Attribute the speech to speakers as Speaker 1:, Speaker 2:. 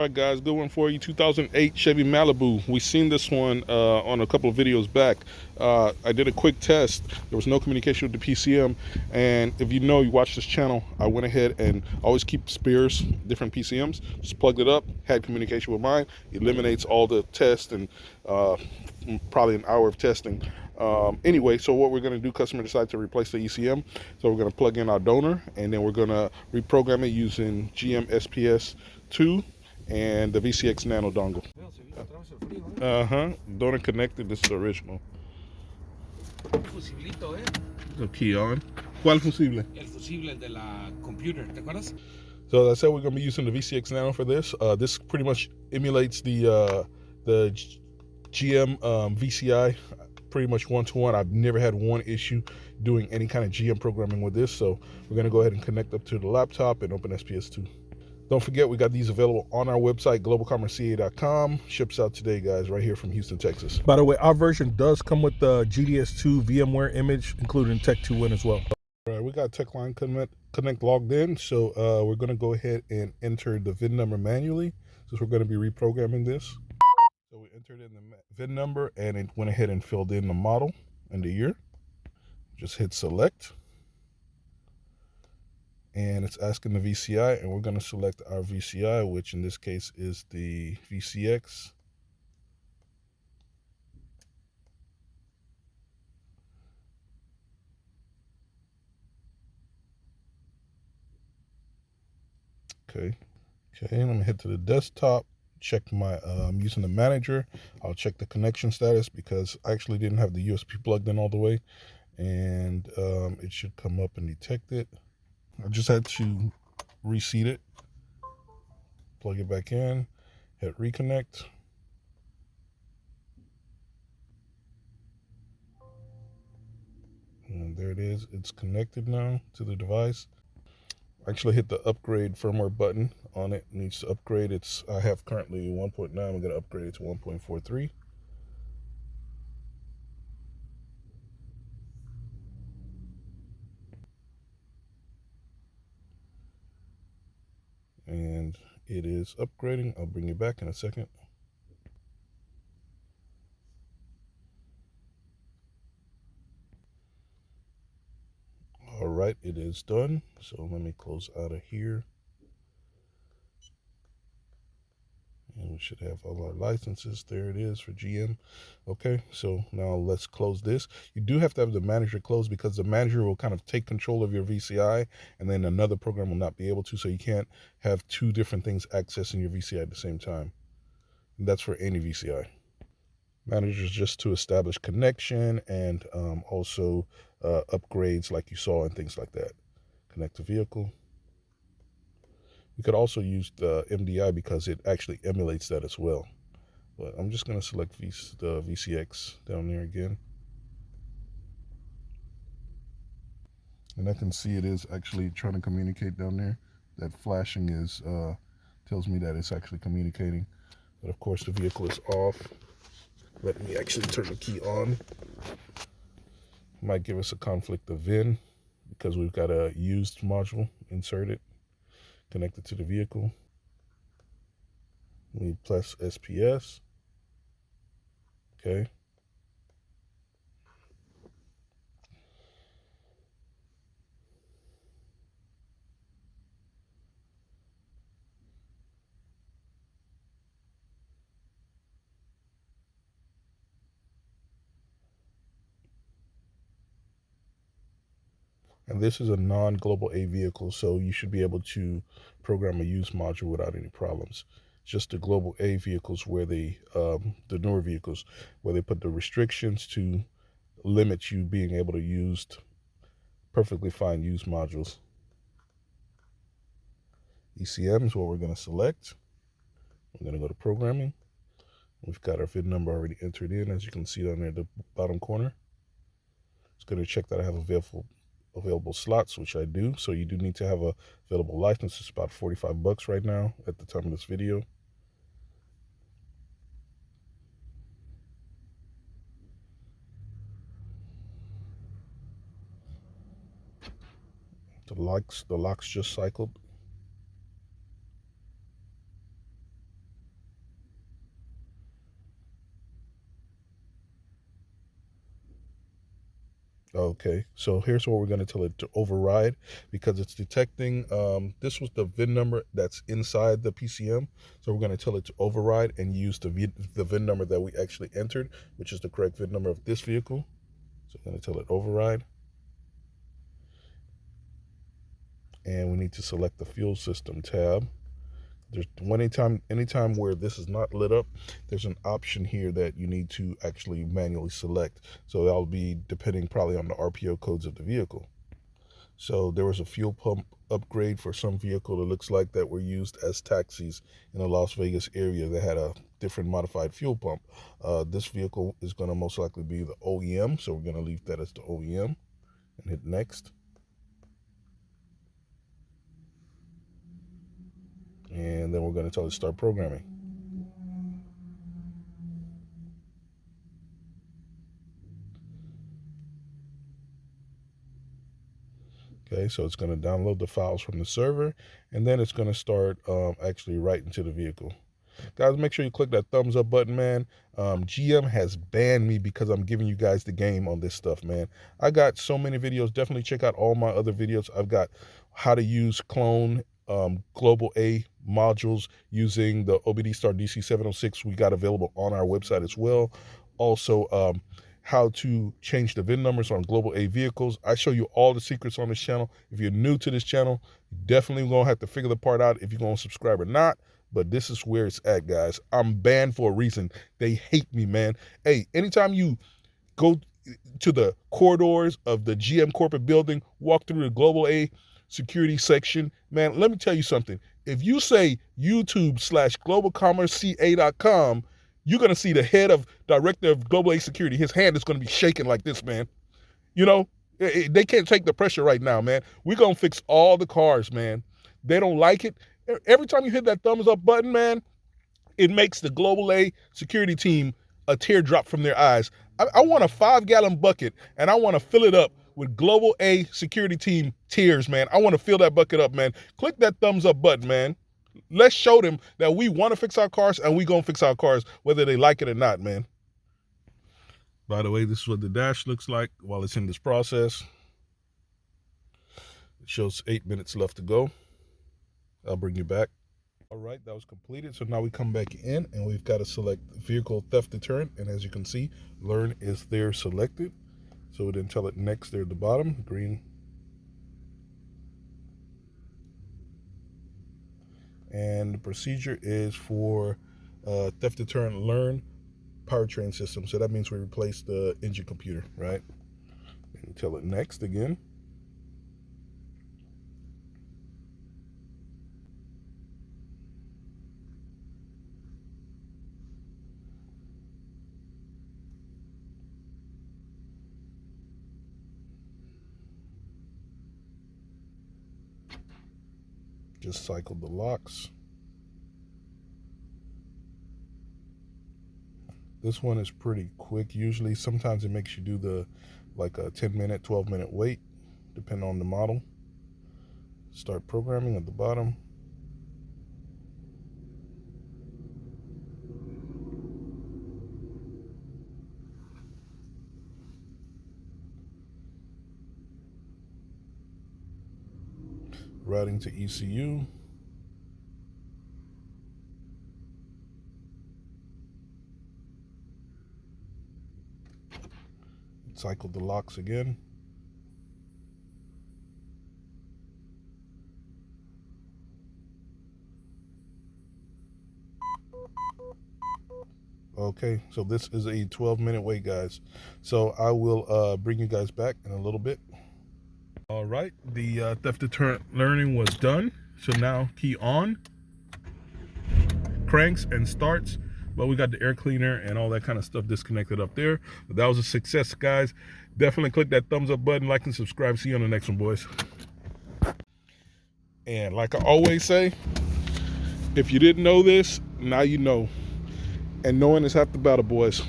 Speaker 1: All right, guys, good one for you. 2008 Chevy Malibu. We seen this one on a couple of videos back. I did a quick test. There was no communication with the PCM, and if you watch this channel, I went ahead and always keep spares, different PCMs. Just plugged it up, had communication with mine. Eliminates all the tests and probably an hour of testing. Anyway, so what we're going to do, customer decided to replace the ECM, so we're going to plug in our donor, and then we're going to reprogram it using GM SPS2 and the VCX NANO dongle. Donor connected. This is the original.
Speaker 2: Fusiblito,
Speaker 1: The key on. ¿Cuál fusible?
Speaker 2: El fusible de la computer, ¿te acuerdas?
Speaker 1: So as I said, we're going to be using the VCX NANO for this. This pretty much emulates the GM VCI pretty much one-to-one. I've never had one issue doing any kind of GM programming with this. So we're going to go ahead and connect up to the laptop and open SPS2. Don't forget, we got these available on our website, globalcommerceca.com. Ships out today, guys, right here from Houston, Texas. By the way, our version does come with the GDS2 VMware image, including Tech2Win as well. All right, we got techline connect logged in, so we're going to go ahead and enter the VIN number manually, since we're going to be reprogramming this. So we entered in the VIN number, and it went ahead and filled in the model and the year. Just hit select. And it's asking the VCI, and we're going to select our VCI, which in this case is the VCX. Okay, let me head to the desktop, check my, I'm using the manager. I'll check the connection status because I actually didn't have the USB plugged in all the way, and it should come up and detect it. I just had to reseat it, plug it back in, hit reconnect. And there it is. It's connected now to the device. Actually hit the upgrade firmware button on it. Needs to upgrade. I have currently 1.9. I'm going to upgrade it to 1.43. And it is upgrading. I'll bring you back in a second. All right, it is done. So let me close out of here. And we should have all our licenses. There it is for GM. Okay, so now let's close this. You do have to have the manager closed because the manager will kind of take control of your VCI, and then another program will not be able to. So you can't have two different things accessing your VCI at the same time. And that's for any VCI. Manager is just to establish connection and also upgrades like you saw and things like that. Connect the vehicle. You could also use the MDI because it actually emulates that as well. But I'm just going to select the VCX down there again. And I can see it is actually trying to communicate down there. That flashing is tells me that it's actually communicating. But of course the vehicle is off. Let me actually turn the key on. Might give us a conflict of VIN because we've got a used module inserted, connected to the vehicle. We press SPS. Okay. And this is a non-global A vehicle, so you should be able to program a used module without any problems. It's just the global A vehicles where the newer vehicles, where they put the restrictions to limit you being able to use perfectly fine used modules. ECM is what we're going to select. We're going to go to programming. We've got our VIN number already entered in, as you can see down there at the bottom corner. It's going to check that I have available slots, which I do. So you do need to have a available license. It's about $45 right now at the time of this video. The locks just cycled. Okay, so here's what we're going to tell it to override, because it's detecting, this was the VIN number that's inside the PCM. So we're going to tell it to override and use the VIN number that we actually entered, which is the correct VIN number of this vehicle. So I'm going to tell it override. And we need to select the fuel system tab. There's anytime where this is not lit up, there's an option here that you need to actually manually select. So that'll be depending probably on the RPO codes of the vehicle. So there was a fuel pump upgrade for some vehicle that looks like that were used as taxis in the Las Vegas area that had a different modified fuel pump. This vehicle is going to most likely be the OEM, so we're going to leave that as the OEM and hit next. And then we're going to tell it to start programming. Okay, so it's going to download the files from the server, and then it's going to start actually writing to the vehicle. Guys, make sure you click that thumbs up button, man. GM has banned me because I'm giving you guys the game on this stuff, man. I got so many videos. Definitely check out all my other videos. I've got how to use clone global A modules using the OBD Star DC706 we got available on our website as well. Also, how to change the VIN numbers on global A vehicles. I show you all the secrets on this channel. If you're new to this channel, definitely going to have to figure the part out if you're going to subscribe or not. But this is where it's at, guys. I'm banned for a reason. They hate me, man. Hey, anytime you go to the corridors of the GM corporate building, walk through the global A security section, man, let me tell you something. If you say YouTube/globalcommerceca.com, you're going to see the head of director of global A security. His hand is going to be shaking like this, man. You know, they can't take the pressure right now, man. We're going to fix all the cars, man. They don't like it. Every time you hit that thumbs up button, man, it makes the global A security team a teardrop from their eyes. I want a 5-gallon bucket, and I want to fill it up with global A security team tears, man. I want to fill that bucket up, man. Click that thumbs up button, man. Let's show them that we want to fix our cars, and we going to fix our cars whether they like it or not, man. By the way, this is what the dash looks like while it's in this process. It shows 8 minutes left to go. I'll bring you back. All right, that was completed. So now we come back in and we've got to select vehicle theft deterrent. And as you can see, learn is there selected. So we then tell it next there at the bottom, green. And the procedure is for theft deterrent learn powertrain system. So that means we replace the engine computer, right? And tell it next again. Just cycle the locks. This one is pretty quick. Usually, sometimes it makes you do the like a 10-minute, 12-minute wait, depending on the model. Start programming at the bottom. Routing to ECU. Cycle the locks again. Okay, so this is a 12-minute wait, guys. So I will bring you guys back in a little bit. All right, the theft deterrent learning was done. So now key on, cranks and starts. But we got the air cleaner and all that kind of stuff disconnected up there. But that was a success, guys. Definitely click that thumbs up button, like and subscribe. See you on the next one, boys. And like I always say, if you didn't know this, now you know. And knowing is half the battle, boys.